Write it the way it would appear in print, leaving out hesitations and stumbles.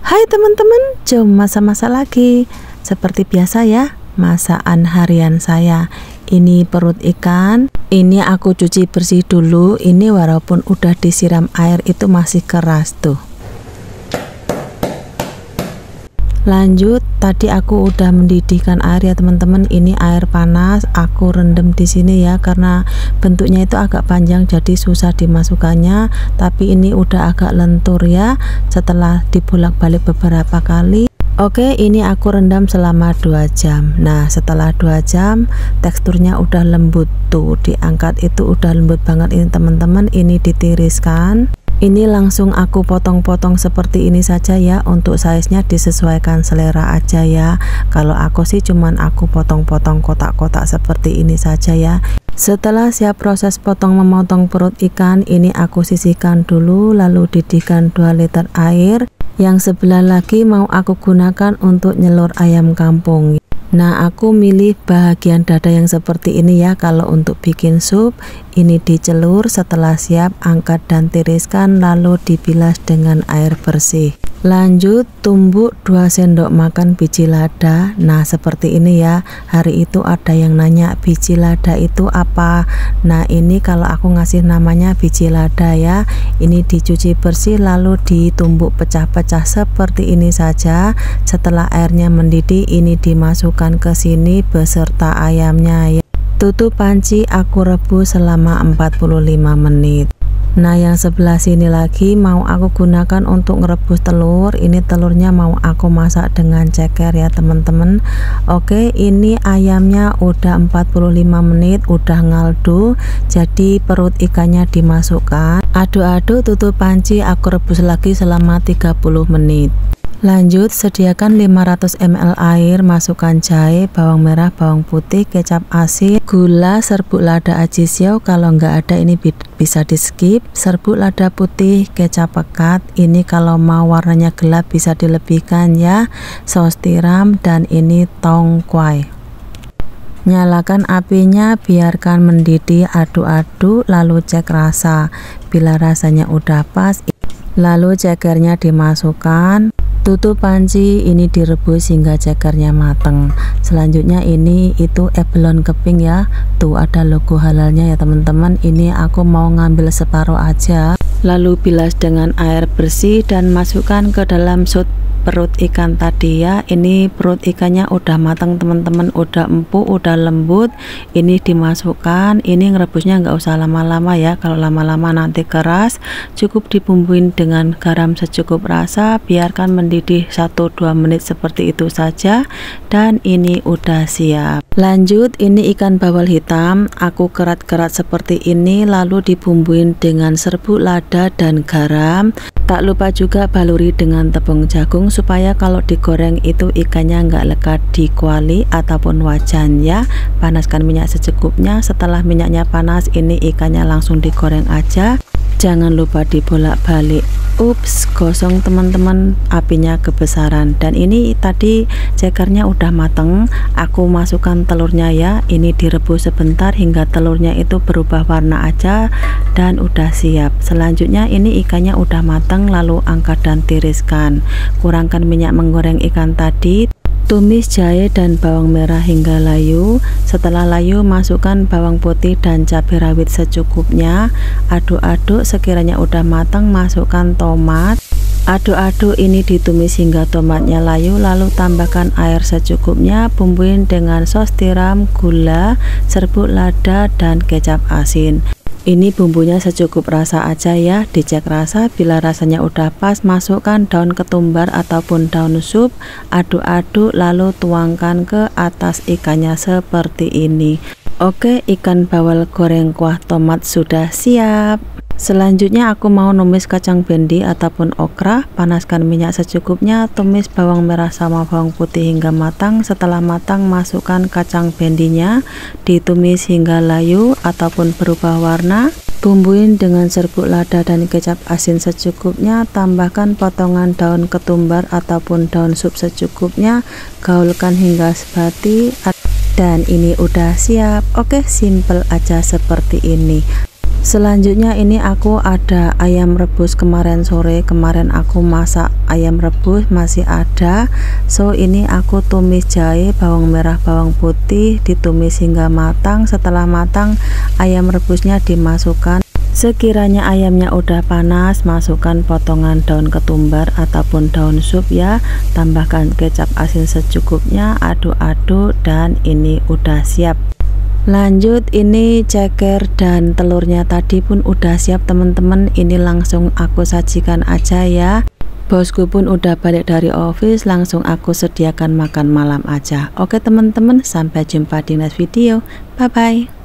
Hai teman-teman, jom masak-masak lagi. Seperti biasa ya, masakan harian saya. Ini perut ikan, ini aku cuci bersih dulu. Ini walaupun udah disiram air itu masih keras tuh. Lanjut, tadi aku udah mendidihkan air ya teman-teman. Ini air panas, aku rendam di sini ya karena bentuknya itu agak panjang jadi susah dimasukkannya. Tapi ini udah agak lentur ya setelah dibolak-balik beberapa kali. Oke, ini aku rendam selama 2 jam. Nah, setelah 2 jam teksturnya udah lembut tuh. Diangkat itu udah lembut banget ini teman-teman. Ini ditiriskan. Ini langsung aku potong-potong seperti ini saja ya. Untuk size-nya disesuaikan selera aja ya. Kalau aku sih cuman aku potong-potong kotak-kotak seperti ini saja ya. Setelah siap proses potong memotong perut ikan, ini aku sisihkan dulu lalu didihkan 2 liter air. Yang sebelah lagi mau aku gunakan untuk nyelur ayam kampung. Nah, aku milih bagian dada yang seperti ini ya. Kalau untuk bikin sup, ini dicelur, setelah siap angkat dan tiriskan lalu dibilas dengan air bersih. Lanjut tumbuk 2 sendok makan biji lada. Nah, seperti ini ya. Hari itu ada yang nanya biji lada itu apa. Nah, ini kalau aku ngasih namanya biji lada ya. Ini dicuci bersih lalu ditumbuk pecah-pecah seperti ini saja. Setelah airnya mendidih, ini dimasukkan ke sini beserta ayamnya ya. Tutup panci, aku rebus selama 45 menit. Nah, yang sebelah sini lagi mau aku gunakan untuk merebus telur. Ini telurnya mau aku masak dengan ceker ya teman-teman. Oke, ini ayamnya udah 45 menit udah ngaldu. Jadi perut ikannya dimasukkan. Aduk-aduk, tutup panci, aku rebus lagi selama 30 menit. Lanjut, sediakan 500 ml air, masukkan jahe, bawang merah, bawang putih, kecap asin, gula, serbuk lada aji siau. Kalau nggak ada ini bisa di skip. Serbuk lada putih, kecap pekat. Ini kalau mau warnanya gelap bisa dilebihkan ya. Saus tiram dan ini tongkway. Nyalakan apinya, biarkan mendidih, aduk-aduk lalu cek rasa. Bila rasanya udah pas, lalu cekernya dimasukkan. Tutup panci, ini direbus hingga cekernya mateng. Selanjutnya ini itu abalone keping ya. Tuh ada logo halalnya ya teman-teman. Ini aku mau ngambil separuh aja. Lalu bilas dengan air bersih dan masukkan ke dalam sud perut ikan tadi ya. Ini perut ikannya udah matang teman-teman, udah empuk, udah lembut. Ini dimasukkan. Ini ngerebusnya nggak usah lama-lama ya. Kalau lama-lama nanti keras. Cukup dibumbuin dengan garam secukup rasa, biarkan mendidih 1-2 menit seperti itu saja. Dan ini udah siap. Lanjut, ini ikan bawal hitam aku kerat-kerat seperti ini lalu dibumbuin dengan serbuk lada dan garam. Tak lupa juga baluri dengan tepung jagung supaya kalau digoreng itu ikannya nggak lekat di kuali ataupun wajan ya. Panaskan minyak secukupnya. Setelah minyaknya panas, ini ikannya langsung digoreng aja. Jangan lupa dibolak-balik. Ups, gosong teman-teman, apinya kebesaran. Dan ini tadi cekernya udah mateng. Aku masukkan telurnya ya. Ini direbus sebentar hingga telurnya itu berubah warna aja dan udah siap. Selanjutnya ini ikannya udah mateng lalu angkat dan tiriskan. Kurangkan minyak menggoreng ikan tadi. Tumis jahe dan bawang merah hingga layu. Setelah layu, masukkan bawang putih dan cabai rawit secukupnya. Aduk-aduk, sekiranya udah matang, masukkan tomat. Aduk-aduk, ini ditumis hingga tomatnya layu, lalu tambahkan air secukupnya. Bumbuin dengan saus tiram, gula, serbuk lada, dan kecap asin. Ini bumbunya secukup rasa aja ya, dicek rasa. Bila rasanya udah pas, masukkan daun ketumbar ataupun daun sup. Aduk-aduk lalu tuangkan ke atas ikannya seperti ini. Oke, ikan bawal goreng kuah tomat sudah siap. Selanjutnya aku mau numis kacang bendi ataupun okra. Panaskan minyak secukupnya, tumis bawang merah sama bawang putih hingga matang. Setelah matang, masukkan kacang bendinya, ditumis hingga layu ataupun berubah warna. Bumbuin dengan serbuk lada dan kecap asin secukupnya. Tambahkan potongan daun ketumbar ataupun daun sup secukupnya. Gaulkan hingga sebati. Dan ini udah siap. Oke, simple aja seperti ini. Selanjutnya ini aku ada ayam rebus kemarin sore, kemarin aku masak ayam rebus masih ada. So ini aku tumis jahe, bawang merah, bawang putih, ditumis hingga matang. Setelah matang ayam rebusnya dimasukkan. Sekiranya ayamnya udah panas, masukkan potongan daun ketumbar ataupun daun sup ya. Tambahkan kecap asin secukupnya, aduk-aduk dan ini udah siap. Lanjut, ini ceker dan telurnya tadi pun udah siap teman-teman. Ini langsung aku sajikan aja ya. Bosku pun udah balik dari office, langsung aku sediakan makan malam aja. Oke teman-teman, sampai jumpa di next video. Bye bye.